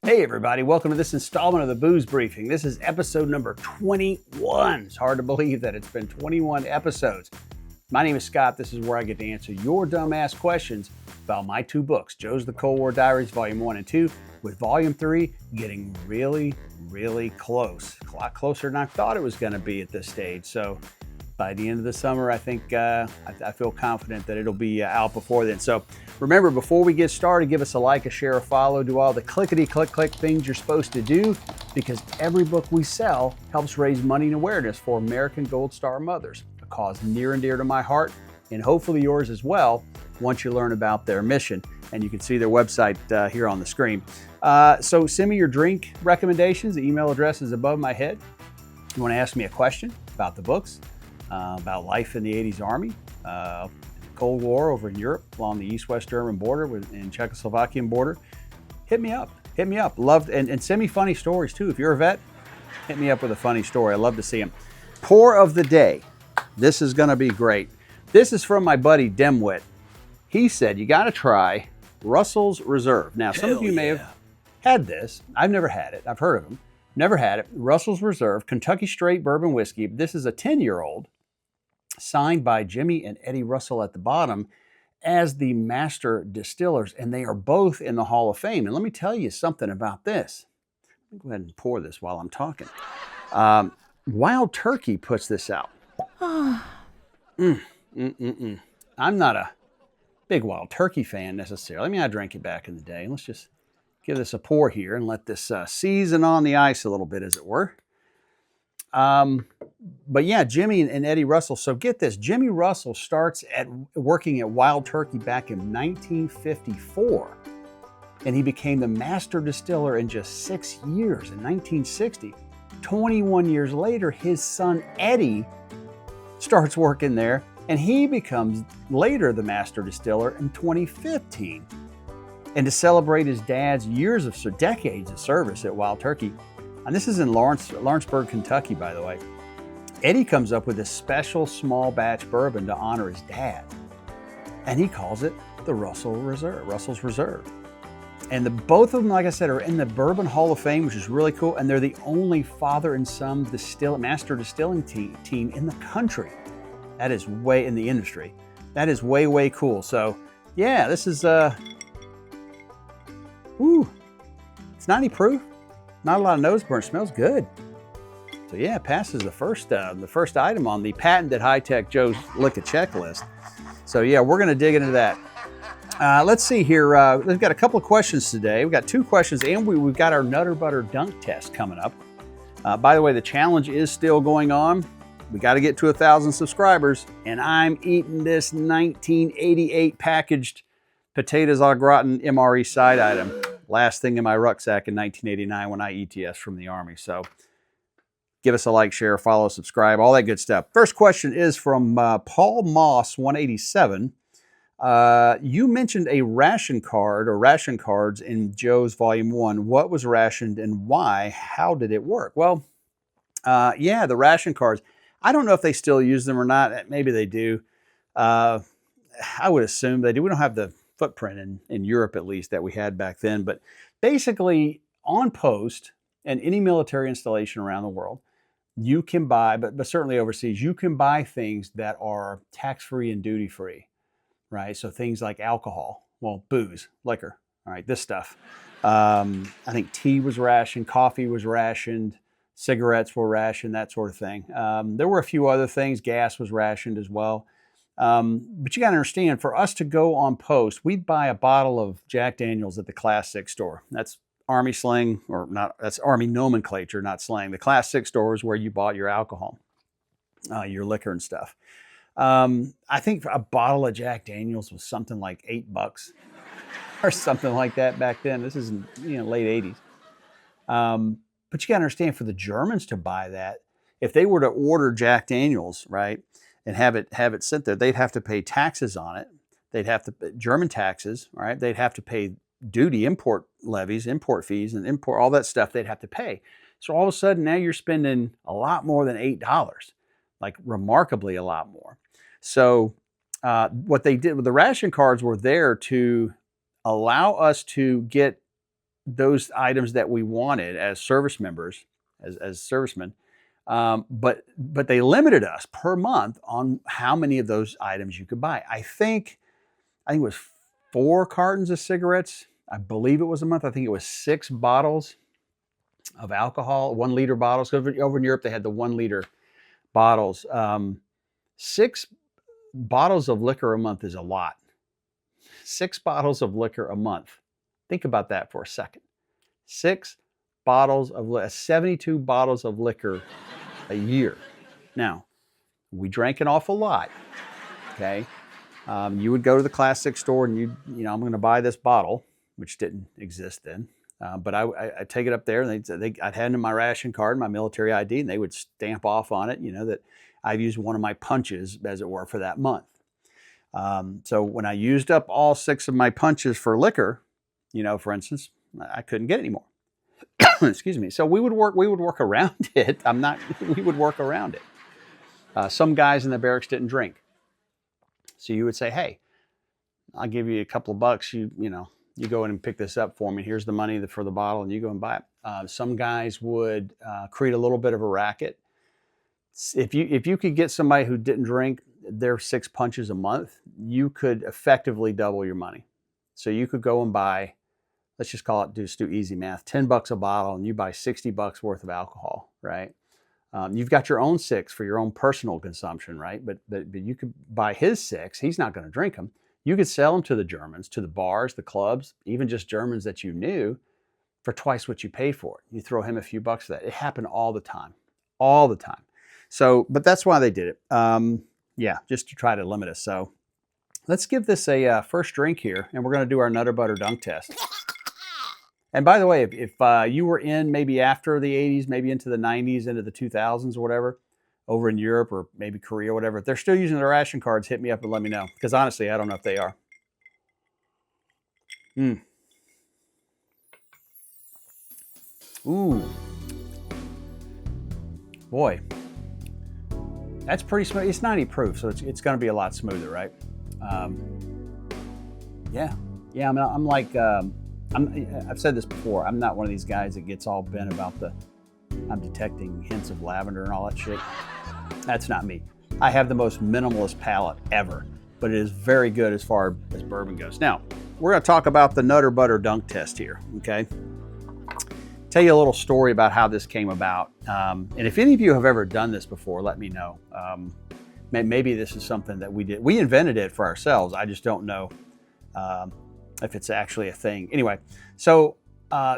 Hey everybody, welcome to this installment of the Booze Briefing. This is episode number 21. It's hard to believe that it's been 21 episodes. My name is Scott. This is where I get to answer your dumbass questions about my two books, Joe's The Cold War Diaries, Volume 1 and 2, with Volume 3 getting really, really close. A lot closer than I thought it was going to be at this stage. So by the end of the summer, I think I feel confident that it'll be out before then. So remember, before we get started, give us a like, a share, a follow, do all the clickety-click things you're supposed to do, because every book we sell helps raise money and awareness for American Gold Star mothers, a cause near and dear to my heart, and hopefully yours as well, once you learn about their mission. And you can see their website here on the screen. So send me your drink recommendations. The email address is above my head. You want to ask me a question about the books, about life in the 80s Army, Cold War over in Europe along the East-West German border and Czechoslovakian border, hit me up. Love, and send me funny stories too. If you're a vet, hit me up with a funny story. I love to see them. Pour of the day. This is going to be great. This is from my buddy Demwit. He said, you got to try Russell's Reserve. Now, some of you may have had this. I've never had it. I've heard of them. Never had it. Russell's Reserve, Kentucky Straight Bourbon Whiskey. This is a 10-year-old. Signed by Jimmy and Eddie Russell at the bottom as the master distillers, and they are both in the Hall of Fame. And let me tell you something about this. Let me go ahead and pour this while I'm talking. Wild Turkey puts this out. I'm not a big Wild Turkey fan necessarily. I mean, I drank it back in the day. Let's just give this a pour here and let this season on the ice a little bit, as it were. But yeah, Jimmy and Eddie Russell. So get this, Jimmy Russell starts working at Wild Turkey back in 1954, and he became the master distiller in just 6 years in 1960. 21 years later, his son Eddie starts working there, and he becomes later the master distiller in 2015. And to celebrate his dad's decades of service at Wild Turkey, and this is in Lawrenceburg, Kentucky, by the way, Eddie comes up with a special small batch bourbon to honor his dad. And he calls it the Russell's Reserve. And both of them, like I said, are in the Bourbon Hall of Fame, which is really cool. And they're the only father and son master distilling team in the country. That is way in the industry. That is way, way cool. So yeah, this is, it's 90 proof. Not a lot of nose burn. Smells good. So yeah, it passes the first item on the patented high-tech Joe's Liquor checklist. So yeah, we're going to dig into that. Let's see here. We've got a couple of questions today. We've got two questions, and we've got our Nutter Butter Dunk test coming up. By the way, the challenge is still going on. We got to get to 1,000 subscribers, and I'm eating this 1988 packaged potatoes au gratin MRE side item. Last thing in my rucksack in 1989 when I ETS from the Army. So give us a like, share, follow, subscribe, all that good stuff. First question is from Paul Moss, 187. You mentioned a ration card or ration cards in Joe's Volume 1. What was rationed and why? How did it work? Well, yeah, the ration cards. I don't know if they still use them or not. Maybe they do. I would assume they do. We don't have the footprint in Europe, at least, that we had back then. But basically, on post and any military installation around the world, you can buy, but certainly overseas, you can buy things that are tax-free and duty-free, right? So things like alcohol, well, booze, liquor, all right, this stuff. I think tea was rationed, coffee was rationed, cigarettes were rationed, that sort of thing. There were a few other things. Gas was rationed as well. But you got to understand, for us to go on post, we'd buy a bottle of Jack Daniels at the Class 6 store. That's Army slang, or not, that's Army nomenclature, not slang. The Class 6 store is where you bought your alcohol, your liquor and stuff. I think a bottle of Jack Daniels was something like $8 or something like that back then. This is in late 80s. But you got to understand, for the Germans to buy that, if they were to order Jack Daniels, right, and have it sent there, they'd have to pay taxes on it. They'd have to German taxes, right? They'd have to pay duty, import levies, import fees, and import all that stuff. They'd have to pay. So all of a sudden, now you're spending a lot more than $8, like remarkably a lot more. So what they did with the ration cards were there to allow us to get those items that we wanted as service members, as servicemen. But they limited us per month on how many of those items you could buy. I think it was 4 cartons of cigarettes. I believe it was a month. I think it was 6 bottles of alcohol, 1 liter bottles. Over in Europe, they had the 1 liter bottles. 6 bottles of liquor a month is a lot. 6 bottles of liquor a month. Think about that for a second. 6 bottles of 72 bottles of liquor a year. Now, we drank an awful lot. Okay, you would go to the Class 6 store and I'm going to buy this bottle, which didn't exist then. But I'd take it up there, and I'd hand them my ration card, my military ID, and they would stamp off on it, that I've used one of my punches, as it were, for that month. So when I used up all 6 of my punches for liquor, for instance, I couldn't get any more. Excuse me. So we would work around it. We would work around it. Some guys in the barracks didn't drink. So you would say, hey, I'll give you a couple of bucks. You go in and pick this up for me. Here's the money for the bottle, and you go and buy it. Some guys would create a little bit of a racket. If you could get somebody who didn't drink their 6 punches a month, you could effectively double your money. So you could go and buy, let's just do easy math, $10 a bottle, and you buy $60 worth of alcohol, right? You've got your own 6 for your own personal consumption, right? But you could buy his 6. He's not going to drink them. You could sell them to the Germans, to the bars, the clubs, even just Germans that you knew, for twice what you paid for it. You throw him a few bucks for that. It happened all the time. So, but that's why they did it. Just to try to limit us. So let's give this a first drink here, and we're going to do our Nutter Butter Dunk test. And by the way, if you were in maybe after the 80s, maybe into the 90s, into the 2000s or whatever, over in Europe or maybe Korea or whatever, if they're still using their ration cards, hit me up and let me know. Because honestly, I don't know if they are. Ooh. Boy. That's pretty smooth. It's 90 proof, so it's going to be a lot smoother, right? I'm like... I've said this before. I'm not one of these guys that gets all bent about I'm detecting hints of lavender and all that shit. That's not me. I have the most minimalist palate ever, but it is very good as far as bourbon goes. Now, we're going to talk about the Nutter Butter Dunk test here, okay? Tell you a little story about how this came about. And if any of you have ever done this before, let me know. Maybe this is something that we did. We invented it for ourselves. I just don't know if it's actually a thing. Anyway, so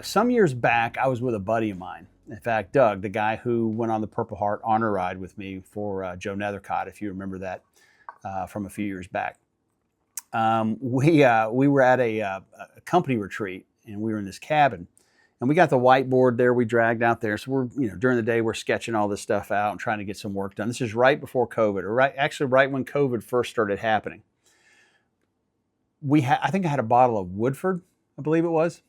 some years back, I was with a buddy of mine. In fact, Doug, the guy who went on the Purple Heart honor ride with me for Joe Nethercott, if you remember that from a few years back. We were at a company retreat, and we were in this cabin. And we got the whiteboard there we dragged out there. So we're, during the day, we're sketching all this stuff out and trying to get some work done. This is right before COVID, or right when COVID first started happening. I think I had a bottle of Woodford, I believe it was.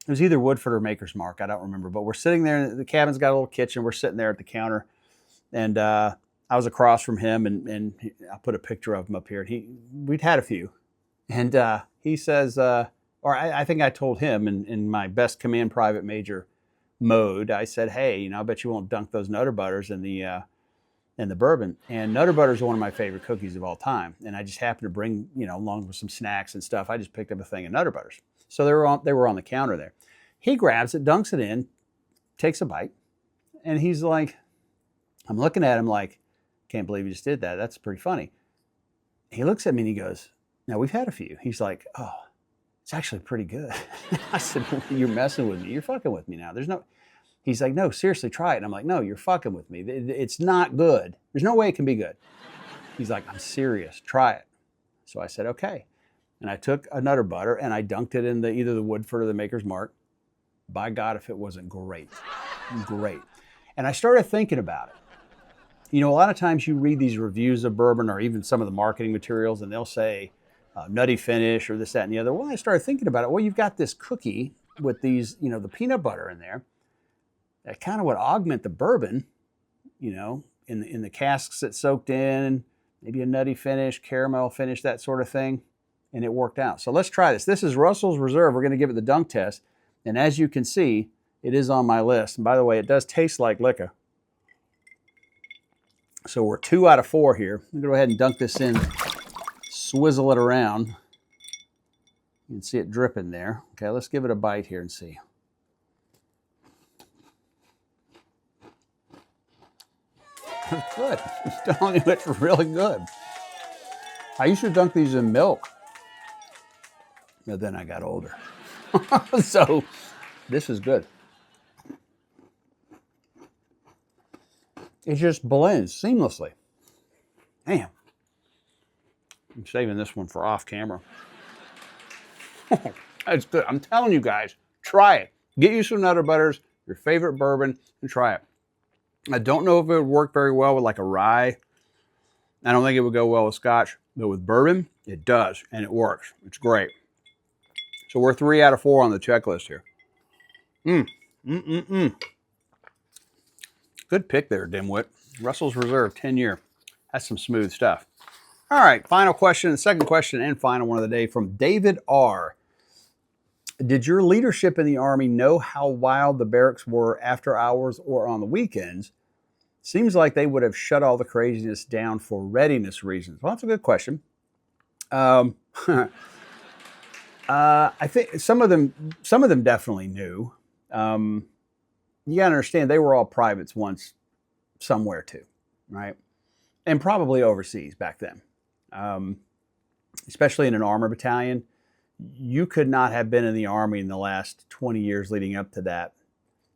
It was either Woodford or Maker's Mark, I don't remember. But we're sitting there, the cabin's got a little kitchen. We're sitting there at the counter, and I was across from him, and I put a picture of him up here. We'd had a few, and he says, I think I told him in my best command private major mode, I said, hey, I bet you won't dunk those Nutter Butters in the bourbon. And Nutter Butters are one of my favorite cookies of all time. And I just happened to bring, along with some snacks and stuff, I just picked up a thing of Nutter Butters. So they were on the counter there. He grabs it, dunks it in, takes a bite, and he's like, I'm looking at him like, can't believe you just did that. That's pretty funny. He looks at me and he goes, now we've had a few. He's like, oh, it's actually pretty good. I said, well, you're messing with me. You're fucking with me now. He's like, no, seriously, try it. And I'm like, no, you're fucking with me. It's not good. There's no way it can be good. He's like, I'm serious. Try it. So I said, okay. And I took a Nutter Butter and I dunked it in either the Woodford or the Maker's Mark. By God, if it wasn't great. Great. And I started thinking about it. A lot of times you read these reviews of bourbon or even some of the marketing materials, and they'll say nutty finish or this, that, and the other. Well, I started thinking about it. Well, you've got this cookie with these, the peanut butter in there. That kind of would augment the bourbon, in the casks that soaked in, maybe a nutty finish, caramel finish, that sort of thing. And it worked out. So let's try this. This is Russell's Reserve. We're going to give it the dunk test. And as you can see, it is on my list. And by the way, it does taste like liquor. So we're 2 out of 4 here. I'm gonna go ahead and dunk this in, swizzle it around. You can see it dripping there. Okay, let's give it a bite here and see. It's good. I'm telling you, it's really good. I used to dunk these in milk, but then I got older. So this is good. It just blends seamlessly. Damn. I'm saving this one for off camera. That's good. I'm telling you guys, try it. Get you some Nutter Butters, your favorite bourbon, and try it. I don't know if it would work very well with like a rye. I don't think it would go well with Scotch, but with bourbon, it does, and it works. It's great. So we're 3 out of 4 on the checklist here. Good pick there, Dimwit. Russell's Reserve, 10-year. That's some smooth stuff. All right, final question, second question and final one of the day from David R. Did your leadership in the Army know how wild the barracks were after hours or on the weekends? Seems like they would have shut all the craziness down for readiness reasons. Well, that's a good question. I think some of them definitely knew. You got to understand, they were all privates once somewhere too, right? And probably overseas back then. Especially in an armor battalion, you could not have been in the Army in the last 20 years leading up to that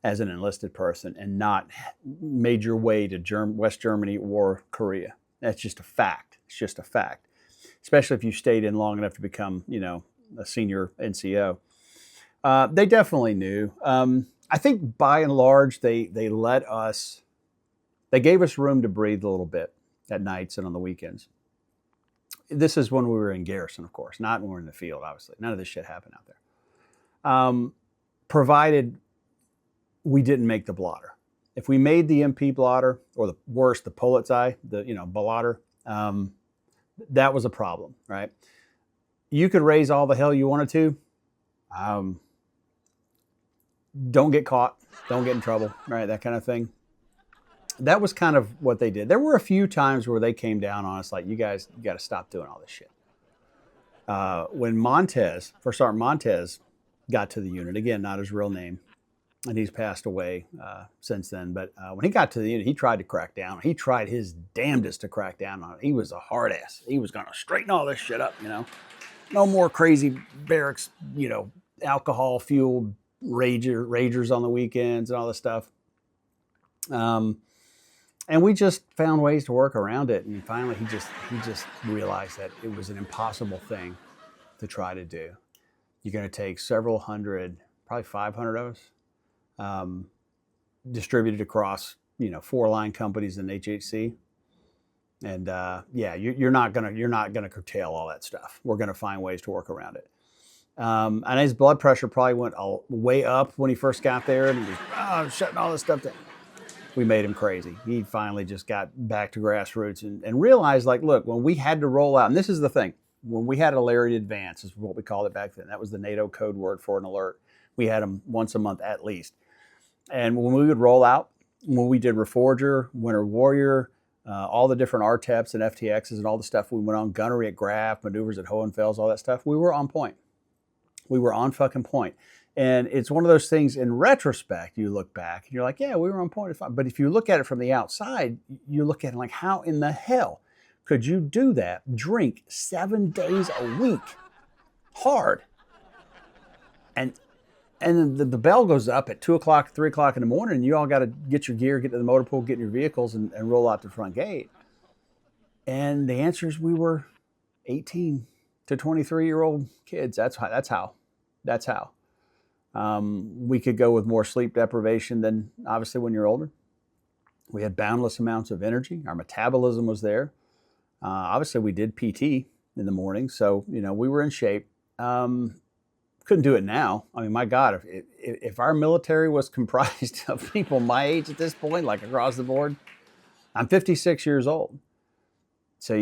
as an enlisted person and not made your way to West Germany or Korea. That's just a fact. It's just a fact. Especially if you stayed in long enough to become, a senior NCO. They definitely knew. I think by and large, they gave us room to breathe a little bit at nights and on the weekends. This is when we were in garrison, of course, not when we were in the field, obviously. None of this shit happened out there. Provided we didn't make the blotter. If we made the MP blotter, or the worst, the Polizei, blotter, that was a problem, right? You could raise all the hell you wanted to. Don't get caught. Don't get in trouble, right? That kind of thing. That was kind of what they did. There were a few times where they came down on us like, you got to stop doing all this shit. When First Sergeant Montez got to the unit, again, not his real name, and he's passed away since then, but when he got to the unit, he tried to crack down. He tried his damnedest to crack down on it. He was a hard ass. He was going to straighten all this shit up, No more crazy barracks, alcohol-fueled ragers on the weekends and all this stuff. And we just found ways to work around it. And finally, he just realized that it was an impossible thing to try to do. You're going to take several hundred, probably 500 of us, distributed across, 4 line companies in HHC. And you're not gonna curtail all that stuff. We're gonna find ways to work around it. And his blood pressure probably went way up when he first got there, and he was shutting all this stuff down. We made him crazy. He finally just got back to grassroots and realized, like, look, when we had to roll out, and this is the thing, when we had a Lariat Advance, is what we called it back then. That was the NATO code word for an alert. We had them once a month at least. And when we would roll out, when we did Reforger, Winter Warrior, all the different RTEPs and FTXs and all the stuff we went on, gunnery at Graf, maneuvers at Hohenfels, all that stuff, we were on point. We were on fucking point. And it's one of those things, in retrospect, you look back and you're like, yeah, we were on point. But if you look at it from the outside, you look at it like, how in the hell could you do that? Drink 7 days a week, hard. And the bell goes up at 2 o'clock, 3 o'clock in the morning, and you all got to get your gear, get to the motor pool, get in your vehicles, and roll out the front gate. And the answer is we were 18 to 23-year-old kids. That's how. We could go with more sleep deprivation than obviously when you're older. We had boundless amounts of energy. Our metabolism was there. Obviously, we did PT in the morning, so we were in shape. Couldn't do it now. I mean, my God, if our military was comprised of people my age at this point, like across the board, I'm 56 years old. So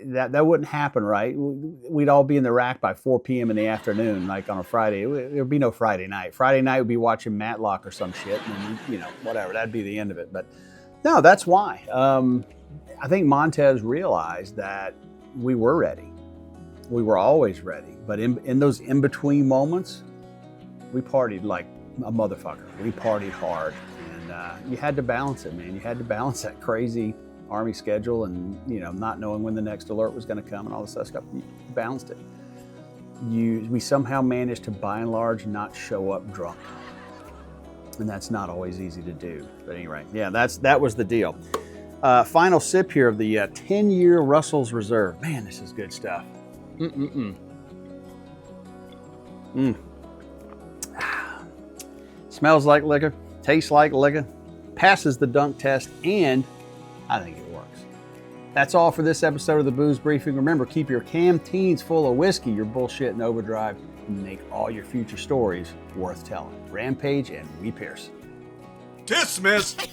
that wouldn't happen, right? We'd all be in the rack by 4 p.m. in the afternoon, like on a Friday. There would be no Friday night. Friday night would be watching Matlock or some shit, and then, whatever. That'd be the end of it. But no, that's why. I think Montez realized that we were ready. We were always ready. But in those in-between moments, we partied like a motherfucker. We partied hard, and you had to balance it, man. You had to balance that crazy Army schedule and not knowing when the next alert was going to come and all this other stuff. You balanced it. We somehow managed to, by and large, not show up drunk, and that's not always easy to do. But anyway, yeah, that was the deal. Final sip here of the 10-year Russell's Reserve. Man, this is good stuff. Smells like liquor, tastes like liquor, passes the dunk test, and I think it works. That's all for this episode of the Booze Briefing. Remember, keep your canteens full of whiskey, your bullshit in overdrive, and make all your future stories worth telling. Rampage and Wee Pierce. Dismissed!